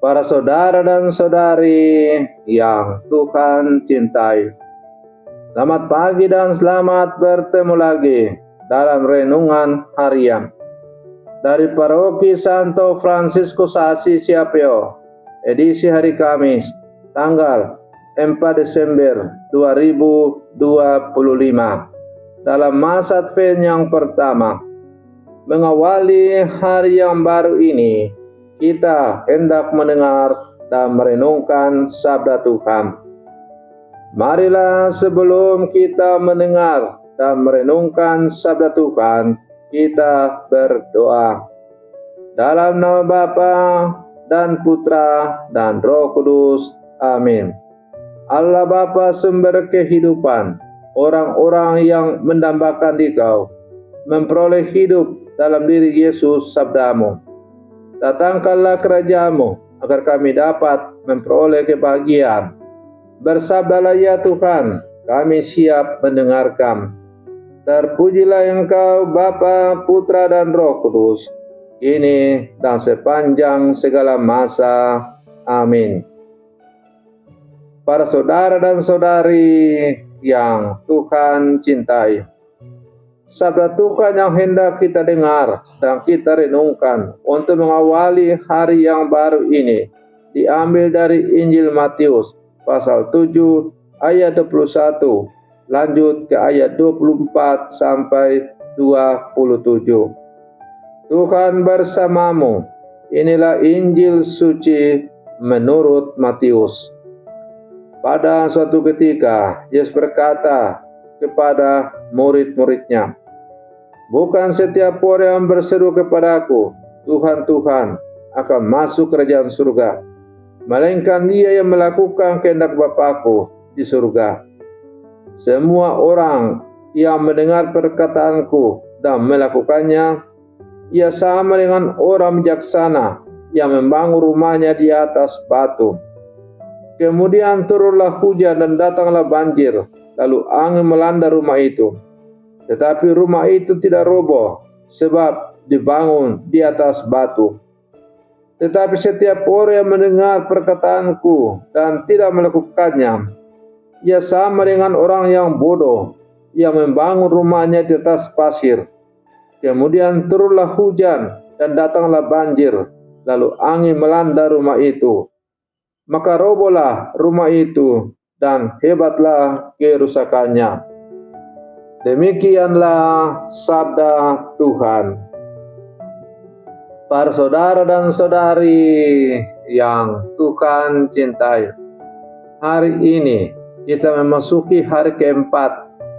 Para saudara dan saudari yang Tuhan cintai, selamat pagi dan selamat bertemu lagi dalam renungan harian dari Paroki Santo Fransiskus Assisi Apio, edisi hari Kamis, tanggal 4 Desember 2025, dalam masa Advent yang pertama. Mengawali hari yang baru ini, kita hendak mendengar dan merenungkan sabda Tuhan. Marilah sebelum kita mendengar dan merenungkan sabda Tuhan, kita berdoa. Dalam nama Bapa dan Putra dan Roh Kudus. Amin. Allah Bapa sumber kehidupan, orang-orang yang mendambakan Dikau memperoleh hidup dalam diri Yesus sabdamu. Datangkanlah kerajaan-Mu agar kami dapat memperoleh kebahagiaan. Bersabdalah ya Tuhan, kami siap mendengarkan. Terpujilah Engkau Bapa, Putra dan Roh Kudus, kini dan sepanjang segala masa. Amin. Para saudara dan saudari yang Tuhan cintai, sabda Tuhan yang hendak kita dengar dan kita renungkan untuk mengawali hari yang baru ini diambil dari Injil Matius pasal 7 ayat 21 lanjut ke ayat 24 sampai 27. Tuhan bersamamu. Inilah Injil suci menurut Matius. Pada suatu ketika Yesus berkata kepada murid-muridnya, "Bukan setiap orang yang berseru kepadaku, Tuhan, Tuhan, akan masuk kerajaan surga, melainkan dia yang melakukan kehendak Bapa-Ku di surga. Semua orang yang mendengar perkataanku dan melakukannya, ia sama dengan orang bijaksana yang membangun rumahnya di atas batu. Kemudian turunlah hujan dan datanglah banjir, lalu angin melanda rumah itu. Tetapi rumah itu tidak roboh, sebab dibangun di atas batu. Tetapi setiap orang yang mendengar perkataanku dan tidak melakukannya, ia sama dengan orang yang bodoh, yang membangun rumahnya di atas pasir. Kemudian turunlah hujan dan datanglah banjir, lalu angin melanda rumah itu. Maka robohlah rumah itu dan hebatlah kerusakannya." Demikianlah sabda Tuhan. Para saudara dan saudari yang Tuhan cintai, hari ini kita memasuki hari keempat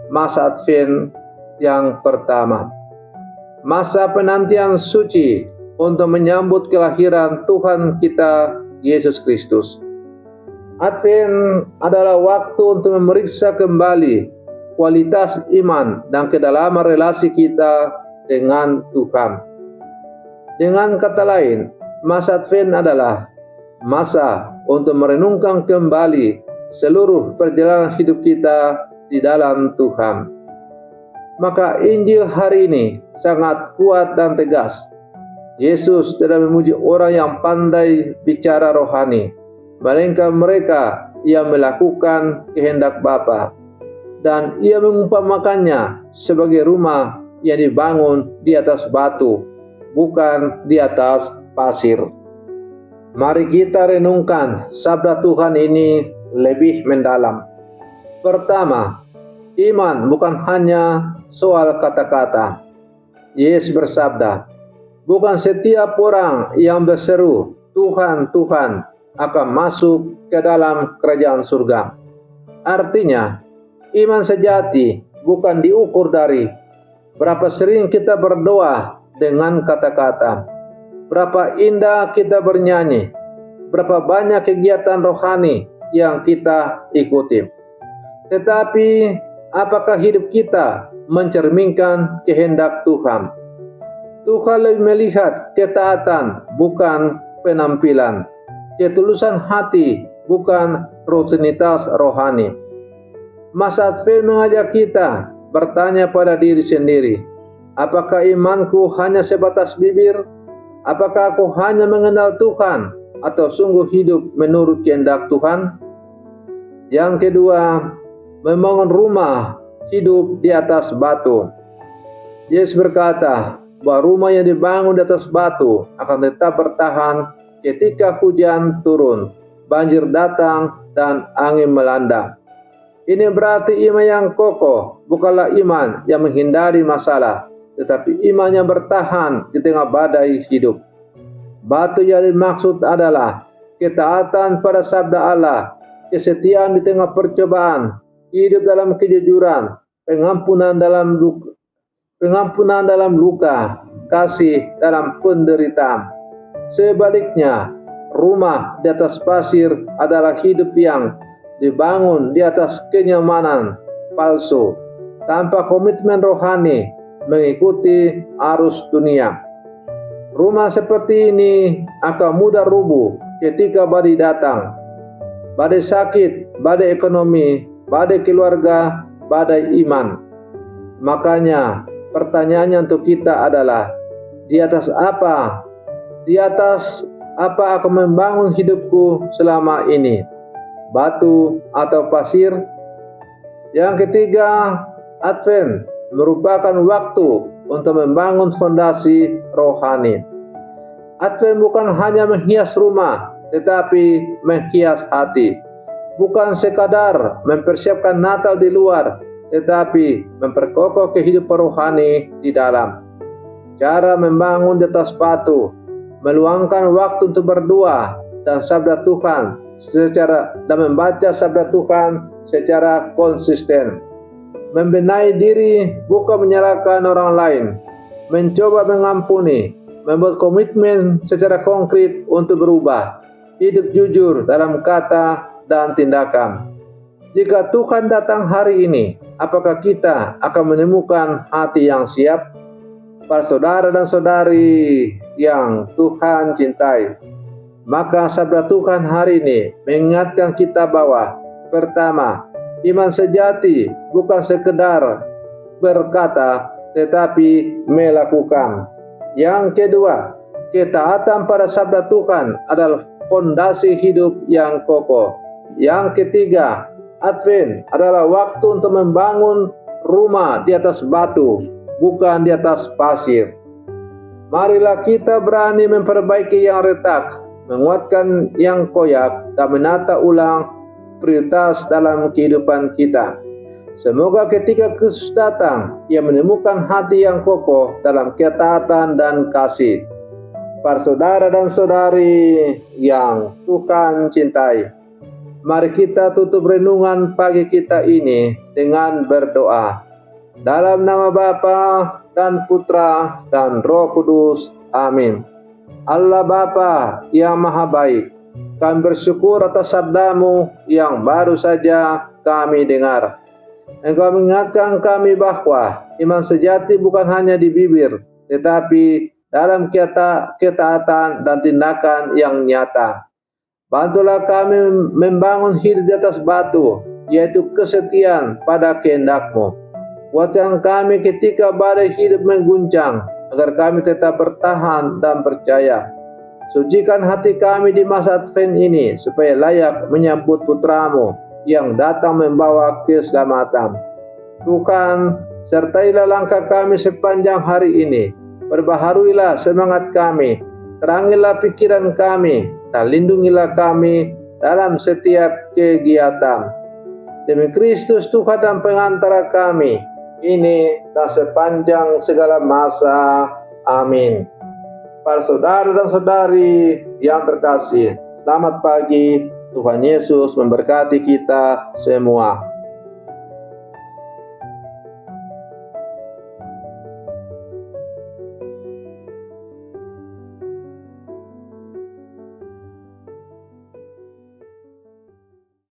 masa Advent yang pertama. Masa penantian suci untuk menyambut kelahiran Tuhan kita Yesus Kristus. Advent adalah waktu untuk memeriksa kembali kualitas iman dan kedalaman relasi kita dengan Tuhan. Dengan kata lain, masa Advent adalah masa untuk merenungkan kembali seluruh perjalanan hidup kita di dalam Tuhan. Maka Injil hari ini sangat kuat dan tegas. Yesus tidak memuji orang yang pandai bicara rohani, melainkan mereka yang melakukan kehendak Bapa. Dan ia mengumpamakannya sebagai rumah yang dibangun di atas batu, bukan di atas pasir. Mari kita renungkan sabda Tuhan ini lebih mendalam. Pertama, iman bukan hanya soal kata-kata. Yesus bersabda, "Bukan setiap orang yang berseru, Tuhan, Tuhan, akan masuk ke dalam kerajaan surga." Artinya, iman sejati bukan diukur dari berapa sering kita berdoa dengan kata-kata, berapa indah kita bernyanyi, berapa banyak kegiatan rohani yang kita ikuti. Tetapi, apakah hidup kita mencerminkan kehendak Tuhan? Tuhan lebih melihat ketaatan, bukan penampilan, ketulusan hati, bukan rutinitas rohani. Masa Advent mengajak kita bertanya pada diri sendiri, apakah imanku hanya sebatas bibir? Apakah aku hanya mengenal Tuhan, atau sungguh hidup menurut kehendak Tuhan? Yang kedua, membangun rumah hidup di atas batu. Yesus berkata bahwa rumah yang dibangun di atas batu akan tetap bertahan ketika hujan turun, banjir datang, dan angin melanda. Ini berarti iman yang kokoh bukanlah iman yang menghindari masalah, tetapi iman yang bertahan di tengah badai hidup. Batu yang dimaksud adalah ketaatan pada sabda Allah, kesetiaan di tengah percobaan, hidup dalam kejujuran, pengampunan dalam luka, kasih dalam penderitaan. Sebaliknya, rumah di atas pasir adalah hidup yang dibangun di atas kenyamanan palsu, tanpa komitmen rohani mengikuti arus dunia. Rumah seperti ini akan mudah rubuh ketika badai datang. Badai sakit, badai ekonomi, badai keluarga, badai iman. Makanya pertanyaannya untuk kita adalah, di atas apa? Di atas apa aku membangun hidupku selama ini? Batu atau pasir? Yang ketiga, Advent merupakan waktu untuk membangun fondasi rohani. Advent bukan hanya menghias rumah, tetapi menghias hati. Bukan sekadar mempersiapkan Natal di luar, tetapi memperkokoh kehidupan rohani di dalam. Cara membangun di atas batu, meluangkan waktu untuk berdoa dan sabda Tuhan dan membaca sabda Tuhan secara konsisten. Membenahi diri bukan menyalahkan orang lain, mencoba mengampuni, membuat komitmen secara konkret untuk berubah, hidup jujur dalam kata dan tindakan. Jika Tuhan datang hari ini, apakah kita akan menemukan hati yang siap? Para saudara dan saudari yang Tuhan cintai, maka sabda Tuhan hari ini mengingatkan kita bahwa pertama, iman sejati bukan sekedar berkata tetapi melakukan. Yang kedua, ketaatan pada sabda Tuhan adalah fondasi hidup yang kokoh. Yang ketiga, Advent adalah waktu untuk membangun rumah di atas batu, bukan di atas pasir. Marilah kita berani memperbaiki yang retak, menguatkan yang koyak, dan menata ulang prioritas dalam kehidupan kita. Semoga ketika Kristus datang, ia menemukan hati yang kokoh dalam ketaatan dan kasih. Para saudara dan saudari yang Tuhan cintai, mari kita tutup renungan pagi kita ini dengan berdoa. Dalam nama Bapa dan Putra dan Roh Kudus. Amin. Allah Bapa yang Maha Baik, kami bersyukur atas sabda-Mu yang baru saja kami dengar. Engkau mengingatkan kami bahwa iman sejati bukan hanya di bibir, tetapi dalam ketaatan dan tindakan yang nyata. Bantulah kami membangun hidup di atas batu, yaitu kesetiaan pada kehendak-Mu. Kuatkan kami ketika badai hidup mengguncang, agar kami tetap bertahan dan percaya. Sucikan hati kami di masa Advent ini, supaya layak menyambut Putra-Mu yang datang membawa keselamatan. Tuhan, sertailah langkah kami sepanjang hari ini. Perbaharuilah semangat kami, terangilah pikiran kami, dan lindungilah kami dalam setiap kegiatan. Demi Kristus Tuhan dan pengantara kami, ini dan sepanjang segala masa. Amin. Para saudara dan saudari yang terkasih, selamat pagi. Tuhan Yesus memberkati kita semua.